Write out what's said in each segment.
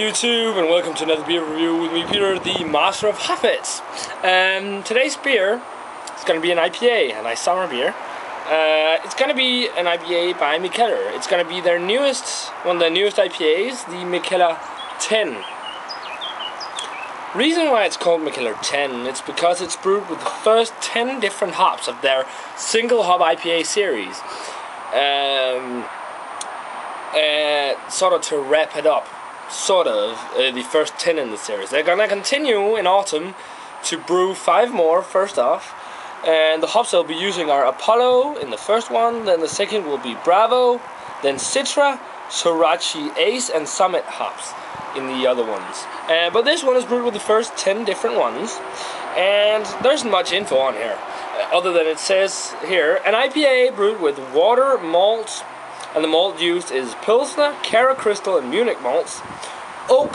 YouTube, and welcome to another beer review with me, Peter, the master of Hafits. Today's beer is going to be an IPA, a nice summer beer. It's going to be an IPA by Mikkeller. It's going to be their newest, one of the newest IPAs, the Mikkeller 10. Reason why it's called Mikkeller 10, it's because it's brewed with the first 10 different hops of their single hop IPA series. Sort of to wrap it up, the first 10 in the series. They're gonna continue in autumn to brew 5 more first off, and the hops they'll be using are Apollo in the first one, then the second will be Bravo, then Citra, Sorachi Ace, and Summit hops in the other ones. But this one is brewed with the first 10 different ones, and there's much info on here, other than it says here, an IPA brewed with water, malt, and the malt used is Pilsner, Cara Crystal, and Munich malts, oat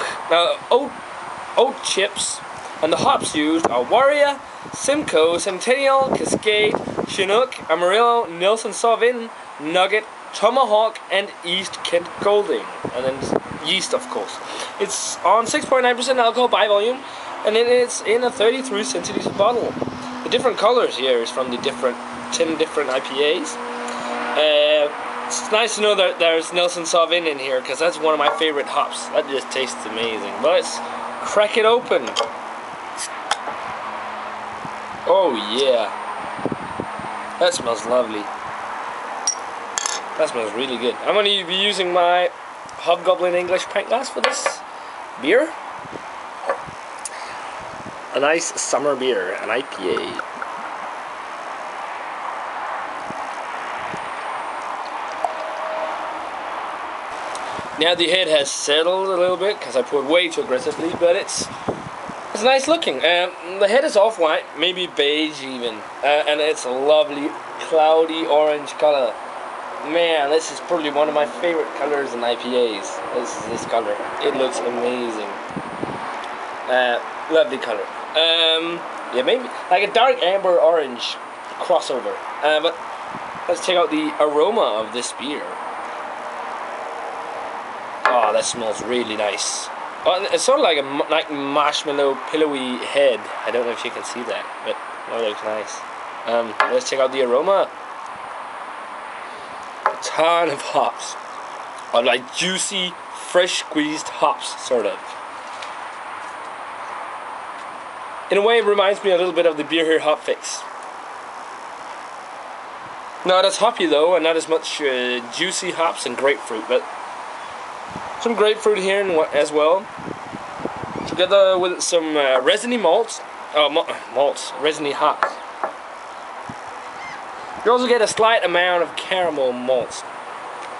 chips, and the hops used are Warrior, Simcoe, Centennial, Cascade, Chinook, Amarillo, Nelson Sauvin, Nugget, Tomahawk, and East Kent Golding, and then yeast, of course. It's on 6.9% alcohol by volume, and it's in a 33 centiliter bottle. The different colors here is from the 10 different IPAs. It's nice to know that there's Nelson Sauvin in here, because that's one of my favorite hops. That just tastes amazing. But let's crack it open. Oh yeah. That smells lovely. That smells really good. I'm going to be using my Hobgoblin English pint glass for this beer. A nice summer beer, an IPA. Now the head has settled a little bit because I poured way too aggressively, but it's nice looking. The head is off-white, maybe beige even, and it's a lovely cloudy orange color. Man, this is probably one of my favorite colors in IPAs. This color. It looks amazing. Lovely color. Yeah, maybe like a dark amber orange crossover. But let's check out the aroma of this beer. Oh, that smells really nice. Oh, it's sort of like a marshmallow pillowy head. I don't know if you can see that, but it looks nice. Let's check out the aroma. A ton of hops. Like juicy, fresh squeezed hops, sort of. In a way, it reminds me a little bit of the Beer Here Hop Fix. Not as hoppy though, and not as much juicy hops and grapefruit, but some grapefruit here as well, together with some resiny malts, resiny hops. You also get a slight amount of caramel malts.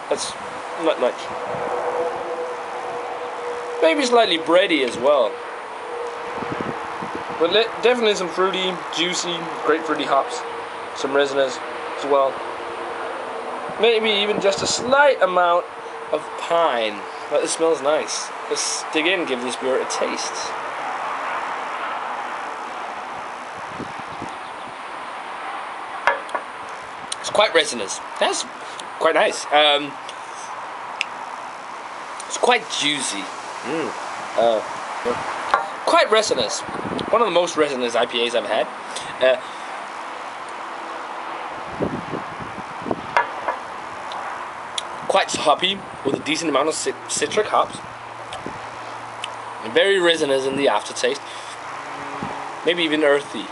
That's not much. Maybe slightly bready as well. But definitely some fruity, juicy, grapefruity hops. Some resinous as well. Maybe even just a slight amount of pine. But it smells nice. Let's dig in and give this beer a taste. It's quite resinous. That's quite nice. It's quite juicy. Quite resinous. One of the most resinous IPAs I've had. Quite hoppy, with a decent amount of citric hops. And very resinous in the aftertaste. Maybe even earthy.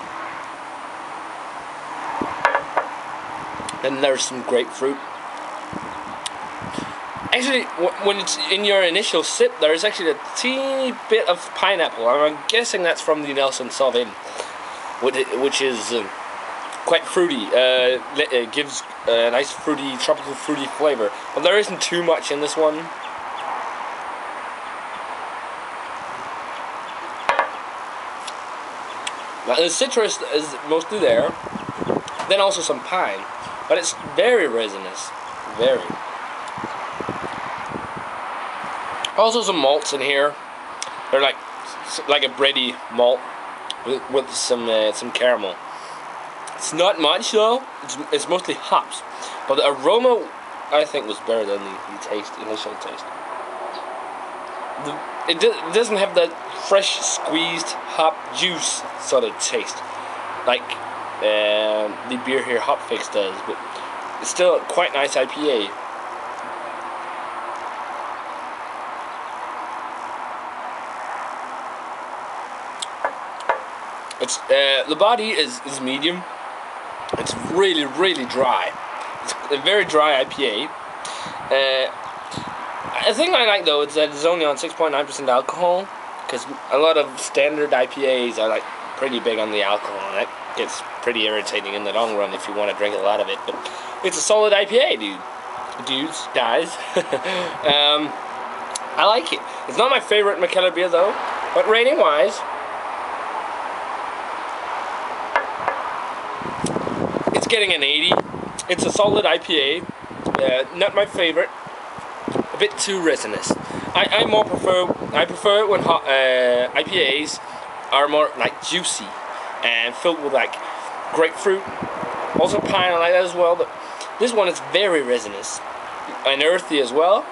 Then there's some grapefruit. Actually, when it's in your initial sip, there's actually a teeny bit of pineapple. I'm guessing that's from the Nelson Sauvin, which is quite fruity. It gives a nice fruity, tropical fruity flavor, but there isn't too much in this one. Now, the citrus is mostly there, then also some pine, but it's very resinous, very. Also some malts in here. They're like a bready malt with some caramel. It's not much though. It's mostly hops, but the aroma I think was better than the initial taste. it doesn't have that fresh squeezed hop juice sort of taste like the beer here Hop Fix does, but it's still a quite nice IPA. It's the body is medium. It's really dry. It's a very dry IPA. The thing I like though is that it's only on 6.9% alcohol, because a lot of standard IPAs are like pretty big on the alcohol, and that gets pretty irritating in the long run if you want to drink a lot of it. But it's a solid IPA, dudes, guys. I like it. It's not my favorite Mikkeller beer though, but rating wise, it's getting an 80. It's a solid IPA. Not my favorite. A bit too resinous. I prefer it when IPAs are more like juicy and filled with like grapefruit. Also pine, I like that as well. But this one is very resinous and earthy as well.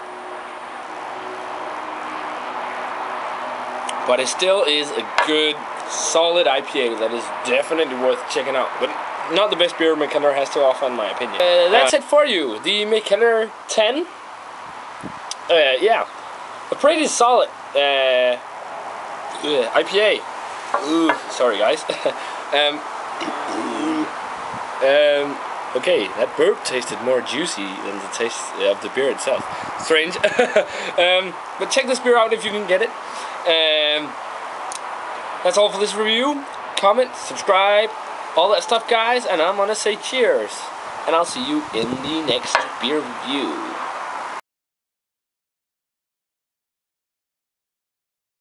But it still is a good, solid IPA that is definitely worth checking out. But not the best beer Mikkeller has to offer, in my opinion. That's it for you. The Mikkeller 10. Yeah, a pretty solid IPA. Ooh, sorry guys. Okay, that burp tasted more juicy than the taste of the beer itself. Strange. But check this beer out if you can get it. That's all for this review. Comment, subscribe, all that stuff, guys. And I'm gonna say cheers. And I'll see you in the next beer review.